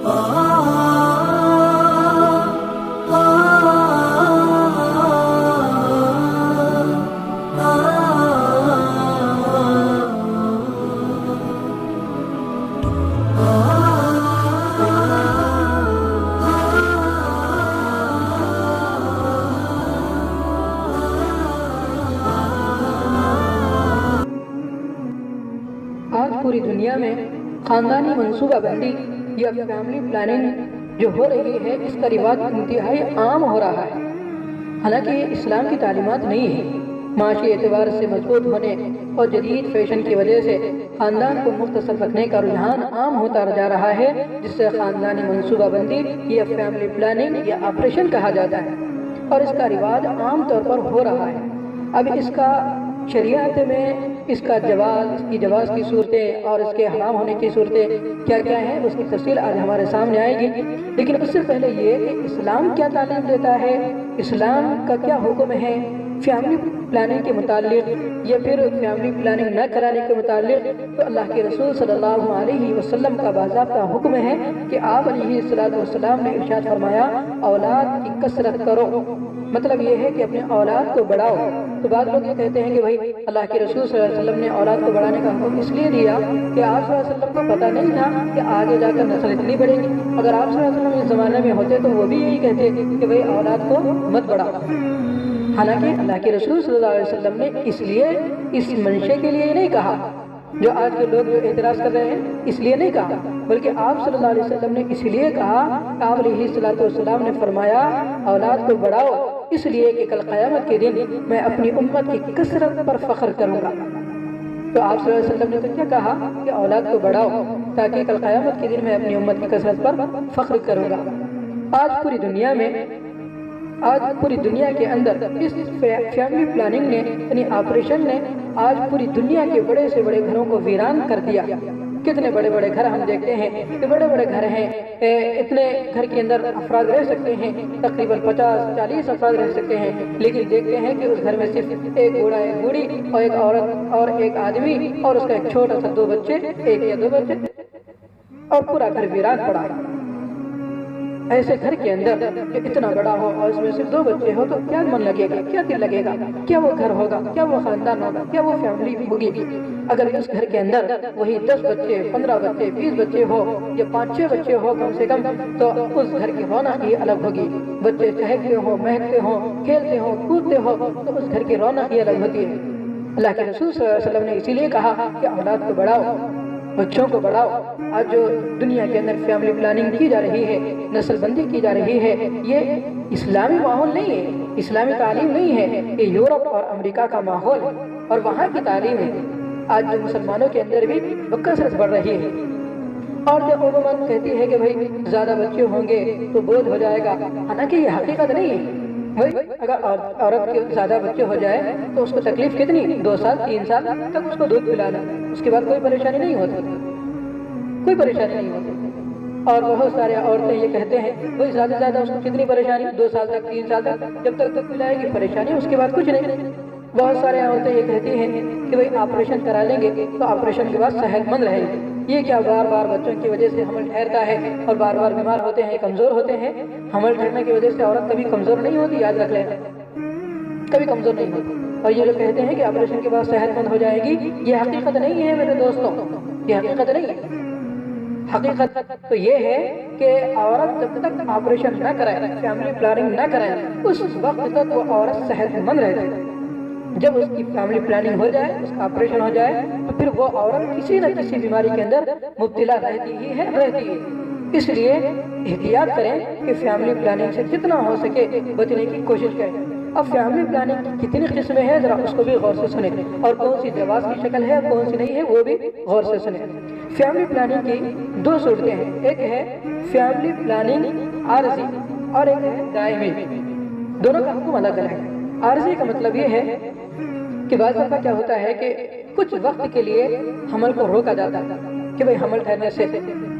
آج پوری دنیا میں خاندانی منصوبہ بندی یا فیملی پلاننگ جو ہو رہی ہے، اس کا رواج انتہائی عام ہو رہا ہے۔ حالانکہ یہ اسلام کی تعلیمات نہیں ہے۔ معاشی اعتبار سے مضبوط ہونے اور جدید فیشن کی وجہ سے خاندان کو مختصر رکھنے کا رجحان عام ہوتا جا رہا ہے، جس سے خاندانی منصوبہ بندی یا فیملی پلاننگ یا آپریشن کہا جاتا ہے، اور اس کا رواج عام طور پر ہو رہا ہے۔ اب اس کا شریعت میں اس کی جواز کی صورتیں اور اس کے حرام ہونے کی صورتیں کیا کیا ہیں، اس کی تفصیل آج ہمارے سامنے آئے گی۔ لیکن اس سے پہلے یہ کہ اسلام کیا تعلیم دیتا ہے، اسلام کا کیا حکم ہے فیملی پلاننگ کے متعلق یا پھر فیملی پلاننگ نہ کرانے کے متعلق، تو اللہ کے رسول صلی اللہ علیہ وسلم کا باضابطہ حکم ہے کہ آپ علیہ السلام نے ارشاد فرمایا، اولاد کی کثرت کرو۔ مطلب یہ ہے کہ اپنے اولاد کو بڑھاؤ۔ تو بعض لوگ یہ کہتے ہیں کہ بھائی اللہ کے رسول صلی اللہ علیہ وسلم نے اولاد کو بڑھانے کا حکم اس لیے دیا کہ آپ صلی اللہ علیہ وسلم کو پتہ نہیں تھا کہ آگے جا کر نسل اتنی بڑھے گی۔ اگر آپ صلی اللہ علیہ وسلم اس زمانے میں ہوتے تو وہ بھی یہی کہتے کہ بھائی اولاد کو مت بڑھاؤ۔ حالانکہ اللہ کے رسول صلی اللہ علیہ وسلم نے اس لیے اس منشے کے لیے نہیں کہا، جو آج کے لوگ جو اعتراض کر رہے ہیں اس لیے نہیں کہا، بلکہ آپ صلی اللہ علیہ وسلم نے اس لیے کہا، آپ علیہ السلام نے فرمایا اولاد کو بڑھاؤ، اس لیے کہ کل قیامت کے دن میں اپنی امت کی کثرت پر فخر کروں گا۔ تو آپ صلی اللہ علیہ وسلم نے تو کیا کہا کہ اولاد کو بڑھاؤ تاکہ کل قیامت کے دن میں اپنی امت کی کثرت پر فخر کروں گا۔ آج پوری دنیا کے اندر اس فیملی پلاننگ نے یعنی آپریشن نے آج پوری دنیا کے بڑے سے بڑے گھروں کو ویران کر دیا۔ کتنے بڑے بڑے گھر ہم دیکھتے ہیں کہ بڑے بڑے گھر ہیں، اتنے گھر کے اندر افراد رہ سکتے ہیں، تقریباً 50-40 افراد رہ سکتے ہیں، لیکن دیکھتے ہیں کہ اس گھر میں صرف ایک بوڑھا، ایک بوڑھی اور ایک عورت اور ایک آدمی اور اس کا ایک چھوٹا سا 2 بچے، 1 یا 2 بچے، اور پورا گھر ویران پڑا ہے۔ ایسے گھر کے اندر جو اتنا بڑا ہو اور اس میں صرف 2 بچے ہو تو کیا من لگے گا، کیا دل لگے گا، کیا وہ گھر ہوگا، کیا وہ خاندان ہوگا، کیا وہ فیملی ہوگی؟ اگر اس گھر کے اندر وہی 10 بچے، 15 بچے، 20 بچے ہو یا 5-6 بچے ہو کم سے کم، تو اس گھر کی رونق ہی الگ ہوگی۔ بچے چہکتے ہوں، مہکتے ہوں، کھیلتے ہوں، کودتے ہوں، تو اس گھر کی رونق ہی الگ ہوتی ہے۔ اللہ کے رسول صلی اللہ علیہ وسلم نے اسی لیے کہا کہ اولاد کو بڑھاؤ، بچوں کو بڑھاؤ۔ آج جو دنیا کے اندر فیملی پلاننگ کی جا رہی ہے، نسل بندی کی جا رہی ہے، یہ اسلامی ماحول نہیں ہے، اسلامی تعلیم نہیں ہے، یہ یورپ اور امریکہ کا ماحول ہے اور وہاں کی تعلیم ہے۔ آج جو مسلمانوں کے اندر بھی بکثرت بڑھ رہی ہے، اور جو عموماً کہتی ہے کہ بھائی زیادہ بچے ہوں گے تو بوجھ ہو جائے گا، حالانکہ یہ حقیقت نہیں ہے۔ اگر عورت کے زیادہ بچے ہو جائے تو اس کو تکلیف کتنی، 2 سال 3 سال تک اس کو دودھ پلانا، اس کے بعد کوئی پریشانی نہیں ہوتی، کوئی پریشانی نہیں ہوتی۔ اور بہت سارے عورتیں یہ کہتے ہیں وہی زیادہ سے زیادہ اس کو کتنی پریشانی، 2 سال تک، 3 سال تک، جب تک دودھ پلائے گی پریشانی، اس کے بعد کچھ نہیں۔ بہت سارے عورتیں یہ کہتی ہیں کہ بھئی آپریشن کرا لیں گے تو آپریشن کے بعد صحت مند رہیں گے۔ یہ کیا بار بار بچوں کی وجہ سے حمل ٹھہرتا ہے اور بار بار بیمار ہوتے ہیں، کمزور ہوتے ہیں۔ حمل ٹھہرنے کی وجہ سے عورت کبھی کمزور نہیں ہوتی، یاد رکھ لیں، کبھی کمزور نہیں ہوتی۔ اور یہ لوگ کہتے ہیں کہ آپریشن کے بعد صحت مند ہو جائے گی، یہ حقیقت نہیں ہے میرے دوستوں، یہ حقیقت نہیں ہے۔ حقیقت تو یہ ہے کہ عورت جب تک آپریشن نہ کرائے، فیملی پلاننگ نہ کرائے، اس وقت تک وہ عورت صحت مند رہتی ہے۔ جب اس کی فیملی پلاننگ ہو جائے، اس کا آپریشن ہو جائے، تو پھر وہ عورت کسی نہ کسی بیماری کے اندر مبتلا رہتی ہے۔ اس لیے احتیاط کریں کہ فیملی پلاننگ سے جتنا ہو سکے بچنے کی کوشش کریں۔ اب فیملی پلاننگ کی کتنی قسمیں ہیں، ذرا اس کو بھی غور سے سنیں، اور کون سی جواز کی شکل ہے، کون سی نہیں ہے، وہ بھی غور سے سنیں۔ فیملی پلاننگ کی 2 صورتیں ہیں، ایک ہے فیملی پلاننگ عارضی اور ایک ہے دائمی۔ دونوں کا حکم الگ الگ ہے۔ عارضی کا مطلب یہ ہے کہ بعض دفعہ کیا ہوتا ہے کہ کچھ وقت کے لیے حمل کو روکا جاتا ہے کہ بھئی حمل ٹھہرنے سے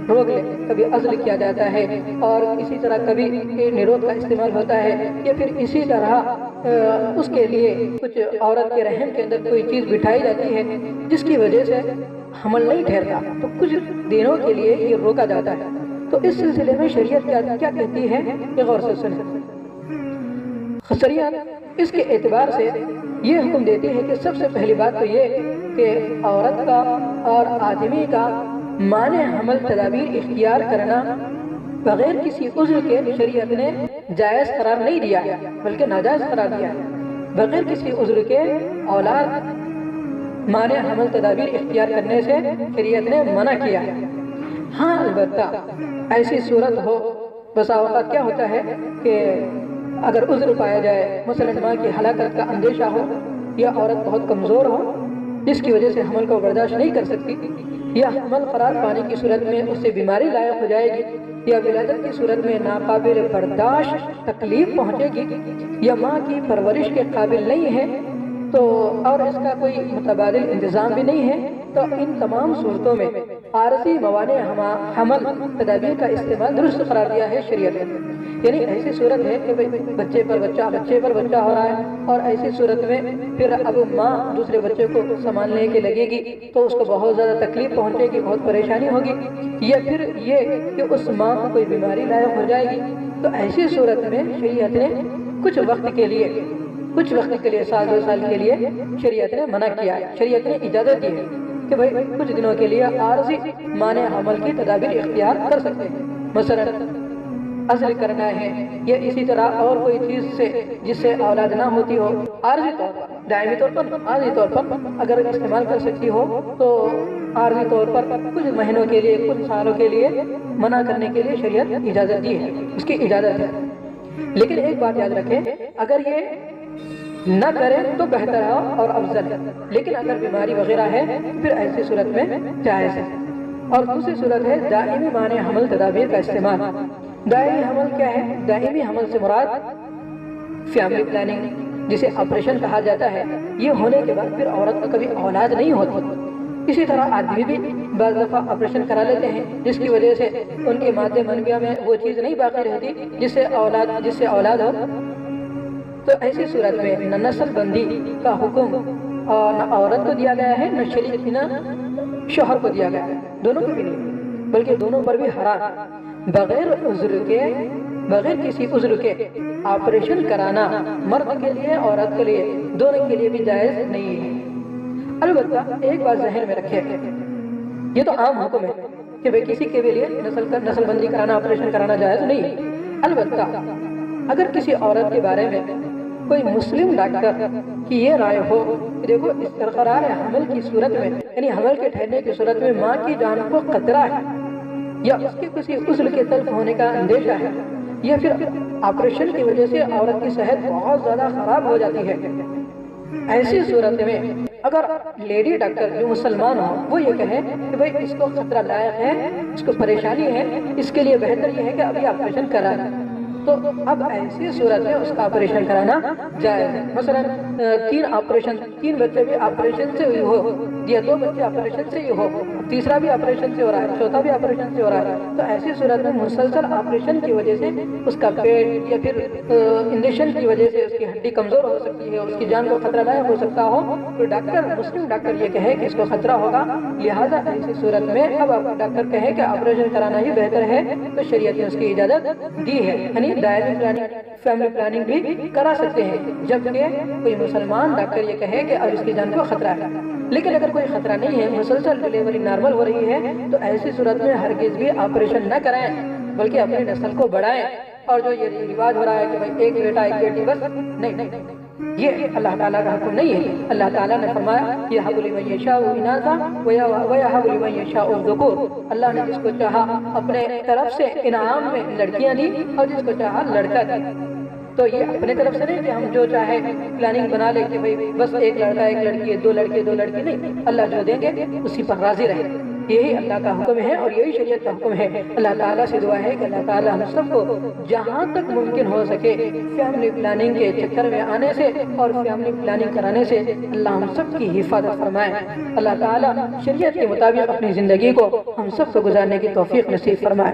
روک لے، کبھی عزل کیا جاتا ہے، اور اسی طرح کبھی نروت کا استعمال ہوتا ہے، یا پھر اسی طرح اس کے لیے کچھ عورت کے رحم کے اندر کوئی چیز بٹھائی جاتی ہے جس کی وجہ سے حمل نہیں ٹھہرتا، تو کچھ دنوں کے لیے یہ روکا جاتا ہے۔ تو اس سلسلے میں شریعت کیا کہتی ہے کہ غور سے سنیں۔ شریعت اس کے اعتبار سے یہ حکم دیتی ہے کہ سب سے پہلی بات تو یہ کہ عورت کا اور آدمی کا مانع حمل تدابیر اختیار کرنا بغیر کسی عذر کے شریعت نے جائز قرار نہیں دیا ہے بلکہ ناجائز قرار دیا ہے۔ بغیر کسی عذر کے اولاد مانع حمل تدابیر اختیار کرنے سے شریعت نے منع کیا ہے۔ ہاں البتہ ایسی صورت ہو، بسا اوقات کیا ہوتا ہے کہ اگر عذر پایا جائے، مثلا ماں کی ہلاکت کا اندیشہ ہو یا عورت بہت کمزور ہو جس کی وجہ سے حمل کو برداشت نہیں کر سکتی، یا حمل قرار پانے کی صورت میں اس سے بیماری لاحق ہو جائے گی، یا ولادت کی صورت میں ناقابل برداشت تکلیف پہنچے گی، یا ماں کی پرورش کے قابل نہیں ہے تو اور اس کا کوئی متبادل انتظام بھی نہیں ہے، تو ان تمام صورتوں میں عارضی موانع حمل تدابیر کا استعمال درست قرار دیا ہے شریعت نے۔ یعنی ایسی صورت ہے کہ بچے پر بچہ ہو رہا ہے، اور ایسی صورت میں پھر اب ماں دوسرے بچے کو سنبھالنے کے لگے گی تو اس کو بہت زیادہ تکلیف پہنچے گی، بہت پریشانی ہوگی، یا پھر یہ کہ اس ماں کو کوئی بیماری لاحق ہو جائے گی، تو ایسی صورت میں شریعت نے کچھ وقت کے لیے سال 2 سال کے لیے شریعت نے منع کیا ہے، شریعت نے اجازت دی ہے کہ بھائی کچھ دنوں کے لیے عارضی مانع حمل کی تدابیر اختیار کر سکتے ہیں، مثلا عزل کرنا ہے یا اسی طرح اور کوئی چیز سے جس سے اولاد نہ ہوتی ہو، عارضی طور پر، دائمی طور پر، عارضی طور پر اگر استعمال کر سکتی ہو تو عارضی طور پر کچھ مہینوں کے لیے، کچھ سالوں کے لیے منع کرنے کے لیے شریعت اجازت دی ہے، اس کی اجازت ہے۔ لیکن ایک بات یاد رکھیں، اگر یہ نہ کریں تو بہتر ہے اور افضل ہے، لیکن اگر بیماری وغیرہ ہے پھر ایسی صورت میں جائز ہے۔ اور دوسری صورت ہے دائمی مانع حمل تدابیر کا استعمال۔ دائمی حمل کیا ہے؟ دائمی حمل سے مراد فیملی پلاننگ جسے آپریشن کہا جاتا ہے، یہ ہونے کے بعد پھر عورت کو کبھی اولاد نہیں ہوتی۔ اسی طرح آدمی بھی بعض دفعہ آپریشن کرا لیتے ہیں جس کی وجہ سے ان کے مادے منویہ میں وہ چیز نہیں باقی رہتی جس سے اولاد ہو، تو ایسی صورت میں نہ نسل بندی کا حکم نہ عورت کو دیا گیا ہے، نہ شوہر کو دیا گیا ہے، دونوں کو بھی نہیں، بلکہ دونوں پر بھی حرام۔ بغیر کسی عذر کے آپریشن کرانا مرد کے لیے عورت کے لیے دونوں کے لیے بھی جائز نہیں ہے۔ البتہ ایک بات ذہن میں رکھیں، یہ تو عام حکم ہے کہ کسی کے بھی لیے نسل بندی کرانا، آپریشن کرانا جائز نہیں ہے۔ البتہ اگر کسی عورت کے بارے میں کوئی مسلم ڈاکٹر کی یہ رائے ہو کہ دیکھو استقرار حمل کی صورت میں، یعنی حمل کے ٹھہرنے کی صورت میں ماں کی جان کو خطرہ ہے، یا اس کے کسی عذر کے تلف ہونے کا اندیشہ ہے، یا پھر آپریشن کی وجہ سے عورت کی صحت بہت زیادہ خراب ہو جاتی ہے، ایسی صورت میں اگر لیڈی ڈاکٹر جو مسلمان ہو وہ یہ کہے کہ بھئی اس کو خطرہ لاحق ہے، اس کو پریشانی ہے، اس کے لیے بہتر یہ ہے کہ ابھی آپریشن کرائیں، تو اب ایسی صورت میں اس کا آپریشن کرانا جائز ہے۔ مثلا 3 بچے بھی آپریشن سے ہو، یا 2 بچے آپریشن سے ہی ہو، تیسرا بھی آپریشن سے ہو رہا ہے، چوتھا بھی آپریشن سے ہو رہا ہے، تو ایسی صورت میں مسلسل آپریشن کی وجہ سے اس کا پیٹ یا پھر انجیکشن کی وجہ سے اس کی ہڈی کمزور ہو سکتی ہے، اس کی جان کو خطرہ لاحق ہو سکتا ہو، تو مسلم ڈاکٹر یہ کہے کہ اس کو خطرہ ہوگا، لہٰذا ایسی صورت میں اب ڈاکٹر کہے کہ آپریشن کرانا ہی بہتر ہے، تو شریعت نے اس کی اجازت دی ہے، یعنی دائمی پلاننگ، فیملی پلاننگ بھی کرا سکتے ہیں، جبکہ کوئی مسلمان ڈاکٹر یہ کہے کہ اب اس کی جان کو خطرہ ہے۔ لیکن اگر کوئی خطرہ نہیں ہے، مسلسل ڈیلیوری نارمل ہو رہی ہے، تو ایسی صورت میں ہرگز بھی آپریشن نہ کرائیں بلکہ اپنی نسل کو بڑھائیں۔ اور جو یہ رواج ہو رہا ہے کہ بھائی ایک بیٹا ایک بیٹی بس، نہیں، یہ اللہ تعالیٰ کا حکم نہیں ہے۔ اللہ تعالیٰ نے فرمایا یَهَبُ لِمَن يَشَاءُ إِنَاثًا وَيَهَبُ لِمَن يَشَاءُ الذُّكُورَ، اللہ نے جس کو چاہا اپنے طرف سے انعام میں لڑکیاں دی اور جس کو چاہا لڑکا دی، تو یہ اپنے طرف سے نہیں کہ ہم جو چاہے پلاننگ بنا لیں کہ بھئی بس ایک لڑکا ایک لڑکی، 2 لڑکے 2 لڑکی، نہیں، اللہ جو دیں گے اسی پر راضی رہے، یہی اللہ کا حکم ہے اور یہی شریعت کا حکم ہے۔ اللہ تعالیٰ سے دعا ہے کہ اللہ تعالیٰ ہم سب کو جہاں تک ممکن ہو سکے فیملی پلاننگ کے چکر میں آنے سے اور فیملی پلاننگ کرانے سے اللہ ہم سب کی حفاظت فرمائے۔ اللہ تعالیٰ شریعت کے مطابق اپنی زندگی کو ہم سب کو گزارنے کی توفیق نصیب فرمائے۔